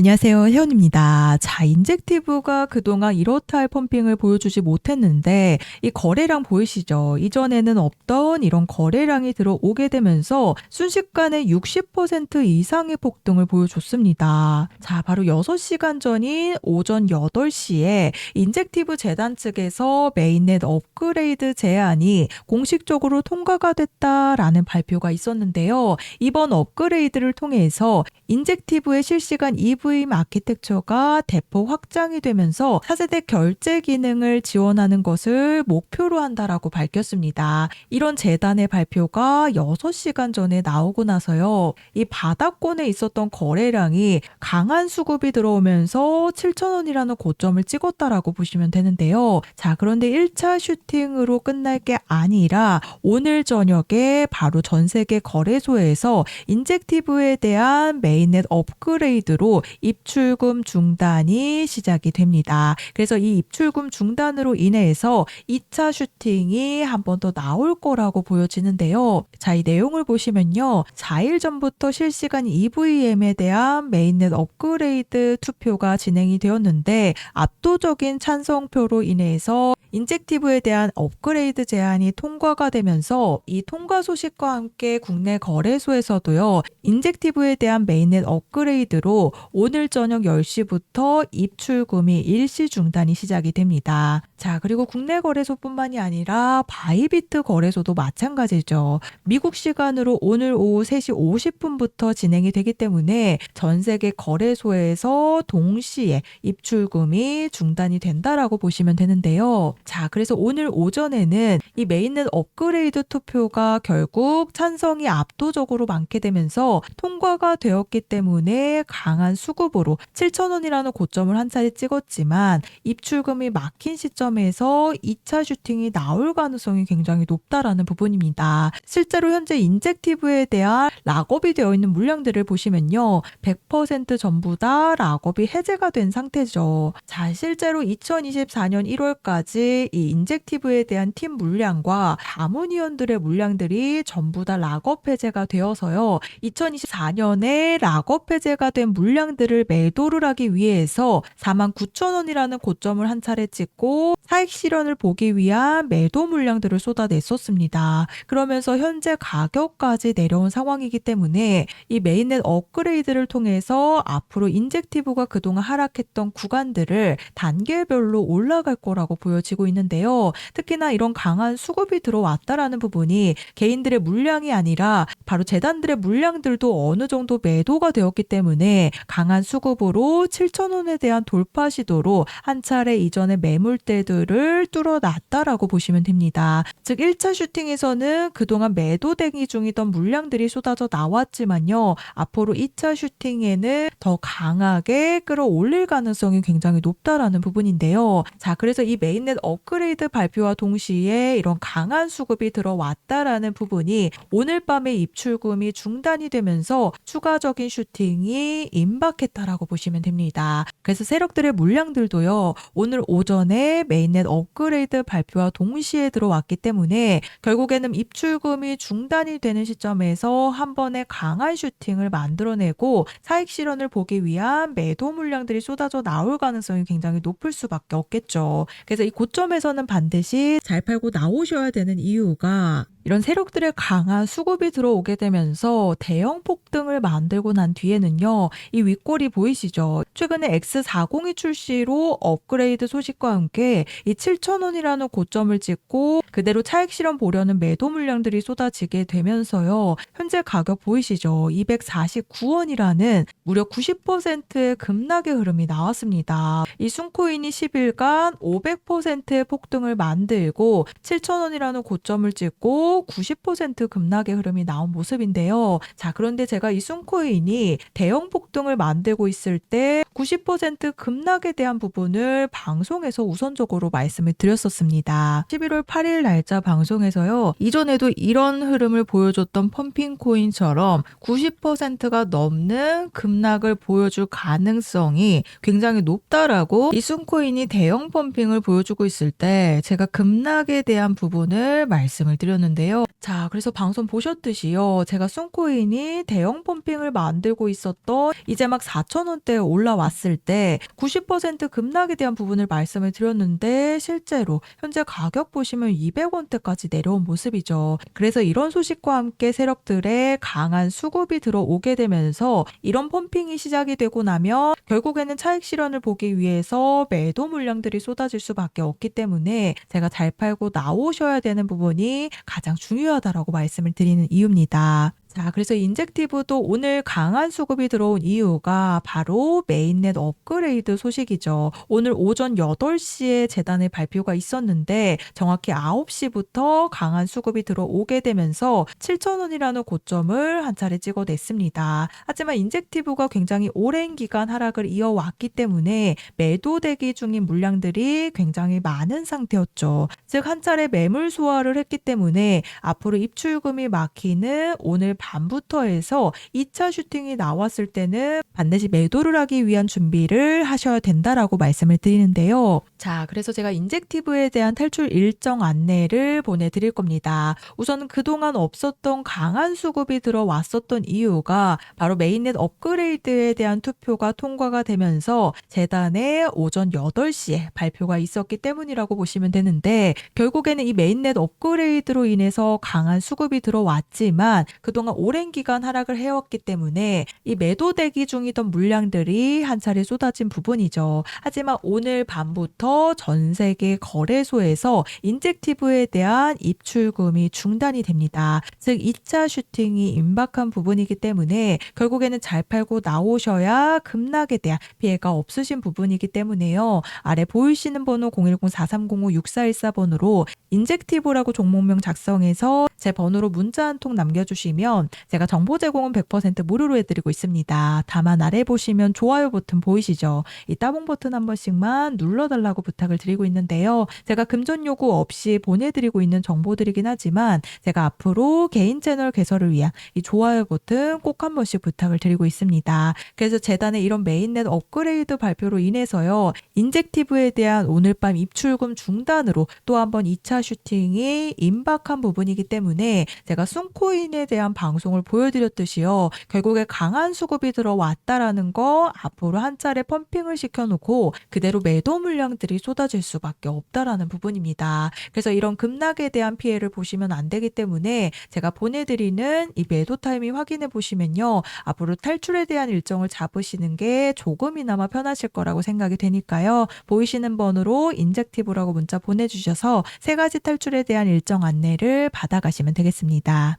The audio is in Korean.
안녕하세요. 혜원입니다. 자, 인젝티브가 그동안 이렇다 할 펌핑을 보여주지 못했는데 이 거래량 보이시죠? 이전에는 없던 이런 거래량이 들어오게 되면서 순식간에 60% 이상의 폭등을 보여줬습니다. 자, 바로 6시간 전인 오전 8시에 인젝티브 재단 측에서 메인넷 업그레이드 제안이 공식적으로 통과가 됐다라는 발표가 있었는데요. 이번 업그레이드를 통해서 인젝티브의 실시간 EV 아키텍처가 대폭 확장이 되면서 차세대 결제 기능을 지원하는 것을 목표로 한다라고 밝혔습니다. 이런 재단의 발표가 6시간 전에 나오고 나서요. 이 바닥권에 있었던 거래량이 강한 수급이 들어오면서 7,000원이라는 고점을 찍었다라고 보시면 되는데요. 자, 그런데 1차 슈팅으로 끝날 게 아니라 오늘 저녁에 바로 전 세계 거래소에서 인젝티브에 대한 메인넷 업그레이드로 입출금 중단이 시작이 됩니다. 그래서 이 입출금 중단으로 인해서 2차 슈팅이 한 번 더 나올 거라고 보여지는데요. 자, 이 내용을 보시면요. 4일 전부터 실시간 EVM에 대한 메인넷 업그레이드 투표가 진행이 되었는데 압도적인 찬성표로 인해서 인젝티브에 대한 업그레이드 제안이 통과가 되면서 이 통과 소식과 함께 국내 거래소에서도요. 인젝티브에 대한 메인넷 업그레이드로 오늘 저녁 10시부터 입출금이 일시 중단이 시작이 됩니다. 자, 그리고 국내 거래소뿐만이 아니라 바이비트 거래소도 마찬가지죠. 미국 시간으로 오늘 오후 3시 50분부터 진행이 되기 때문에 전 세계 거래소에서 동시에 입출금이 중단이 된다라고 보시면 되는데요. 자, 그래서 오늘 오전에는 이 메인넷 업그레이드 투표가 결국 찬성이 압도적으로 많게 되면서 통과가 되었기 때문에 강한 수급으로 7,000원이라는 고점을 한 차례 찍었지만 입출금이 막힌 시점에서 2차 슈팅이 나올 가능성이 굉장히 높다라는 부분입니다. 실제로 현재 인젝티브에 대한 락업이 되어 있는 물량들을 보시면요. 100% 전부 다 락업이 해제가 된 상태죠. 자, 실제로 2024년 1월까지 이 인젝티브에 대한 팀 물량과 자문위원들의 물량들이 전부 다 락업 해제가 되어서요. 2024년에 락업 해제가 된 물량들을 매도를 하기 위해서 49,000원이라는 고점을 한 차례 찍고 사익 실현을 보기 위한 매도 물량들을 쏟아냈었습니다. 그러면서 현재 가격까지 내려온 상황이기 때문에 이 메인넷 업그레이드를 통해서 앞으로 인젝티브가 그동안 하락했던 구간들을 단계별로 올라갈 거라고 보여지고 있는데요. 특히나 이런 강한 수급이 들어왔다라는 부분이 개인들의 물량이 아니라 바로 재단들의 물량들도 어느 정도 매도가 되었기 때문에 강한 수급으로 7,000원에 대한 돌파 시도로 한 차례 이전의 매물대들을 뚫어놨다라고 보시면 됩니다. 즉 1차 슈팅에서는 그동안 매도 대기 중이던 물량들이 쏟아져 나왔지만요. 앞으로 2차 슈팅에는 더 강하게 끌어올릴 가능성이 굉장히 높다라는 부분인데요. 자, 그래서 이 메인넷 업그레이드 발표와 동시에 이런 강한 수급이 들어왔다라는 부분이 오늘 밤에 입출금이 중단이 되면서 추가적인 슈팅이 임박했다라고 보시면 됩니다. 그래서 세력들의 물량들도요. 오늘 오전에 메인넷 업그레이드 발표와 동시에 들어왔기 때문에 결국에는 입출금이 중단이 되는 시점에서 한 번의 강한 슈팅을 만들어내고 사익 실현을 보기 위한 매도 물량들이 쏟아져 나올 가능성이 굉장히 높을 수밖에 없겠죠. 그래서 이 고점에서는 반드시 잘 팔고 나오셔야 되는 이유가 이런 세력들의 강한 수급이 들어오게 되면서 대형 폭등을 만들고 난 뒤에는요. 이 윗골이 보이시죠? 최근에 X402 출시로 업그레이드 소식과 함께 이 7,000원이라는 고점을 찍고 그대로 차익 실현 보려는 매도 물량들이 쏟아지게 되면서요. 현재 가격 보이시죠? 249원이라는 무려 90%의 급락의 흐름이 나왔습니다. 이 순코인이 10일간 500%의 폭등을 만들고 7,000원이라는 고점을 찍고 90% 급락의 흐름이 나온 모습인데요. 자, 그런데 제가 이 순코인이 대형 폭등을 만들고 있을 때 90% 급락에 대한 부분을 방송에서 우선적으로 말씀을 드렸었습니다. 11월 8일 날짜 방송에서요. 이전에도 이런 흐름을 보여줬던 펌핑코인처럼 90%가 넘는 급락을 보여줄 가능성이 굉장히 높다라고 이 순코인이 대형 펌핑을 보여주고 있을 때 제가 급락에 대한 부분을 말씀을 드렸는데 있는데요. 자, 그래서 방송 보셨듯이요. 제가 순코인이 대형 펌핑을 만들고 있었던 이제 막 4,000원대에 올라왔을 때 90% 급락에 대한 부분을 말씀을 드렸는데 실제로 현재 가격 보시면 200원대까지 내려온 모습이죠. 그래서 이런 소식과 함께 세력들의 강한 수급이 들어오게 되면서 이런 펌핑이 시작이 되고 나면 결국에는 차익 실현을 보기 위해서 매도 물량들이 쏟아질 수밖에 없기 때문에 제가 잘 팔고 나오셔야 되는 부분이 가장 중요하다라고 말씀을 드리는 이유입니다. 자, 그래서 인젝티브도 오늘 강한 수급이 들어온 이유가 바로 메인넷 업그레이드 소식이죠. 오늘 오전 8시에 재단의 발표가 있었는데 정확히 9시부터 강한 수급이 들어오게 되면서 7,000원이라는 고점을 한 차례 찍어냈습니다. 하지만 인젝티브가 굉장히 오랜 기간 하락을 이어왔기 때문에 매도 대기 중인 물량들이 굉장히 많은 상태였죠. 즉, 한 차례 매물 소화를 했기 때문에 앞으로 입출금이 막히는 오늘 밤부터 해서 2차 슈팅이 나왔을 때는 반드시 매도를 하기 위한 준비를 하셔야 된다라고 말씀을 드리는데요. 자, 그래서 제가 인젝티브에 대한 탈출 일정 안내를 보내드릴 겁니다. 우선 그동안 없었던 강한 수급이 들어왔었던 이유가 바로 메인넷 업그레이드에 대한 투표가 통과가 되면서 재단에 오전 8시에 발표가 있었기 때문이라고 보시면 되는데 결국에는 이 메인넷 업그레이드로 인해서 강한 수급이 들어왔지만 그동안 오랜 기간 하락을 해왔기 때문에 이 매도 대기 중이던 물량들이 한 차례 쏟아진 부분이죠. 하지만 오늘 밤부터 전 세계 거래소에서 인젝티브에 대한 입출금이 중단이 됩니다. 즉 2차 슈팅이 임박한 부분이기 때문에 결국에는 잘 팔고 나오셔야 급락에 대한 피해가 없으신 부분이기 때문에요. 아래 보이시는 번호 010-4305-6414번으로 인젝티브라고 종목명 작성해서 제 번호로 문자 한 통 남겨주시면 제가 정보 제공은 100% 무료로 해드리고 있습니다. 다만 아래 보시면 좋아요 버튼 보이시죠? 이 따봉 버튼 한 번씩만 눌러달라고 부탁을 드리고 있는데요. 제가 금전 요구 없이 보내드리고 있는 정보들이긴 하지만 제가 앞으로 개인 채널 개설을 위한 이 좋아요 버튼 꼭 한 번씩 부탁을 드리고 있습니다. 그래서 재단의 이런 메인넷 업그레이드 발표로 인해서요. 인젝티브에 대한 오늘 밤 입출금 중단으로 또 한 번 2차 슈팅이 임박한 부분이기 때문에 제가 순코인에 대한 방송을 보여드렸듯이요. 결국에 강한 수급이 들어왔다라는 거 앞으로 한 차례 펌핑을 시켜놓고 그대로 매도 물량들이 쏟아질 수밖에 없다라는 부분입니다. 그래서 이런 급락에 대한 피해를 보시면 안 되기 때문에 제가 보내드리는 이 매도 타이밍 확인해 보시면요. 앞으로 탈출에 대한 일정을 잡으시는 게 조금이나마 편하실 거라고 생각이 되니까요. 보이시는 번호로 인젝티브라고 문자 보내주셔서 세 가지 탈출에 대한 일정 안내를 받아가시면 되겠습니다.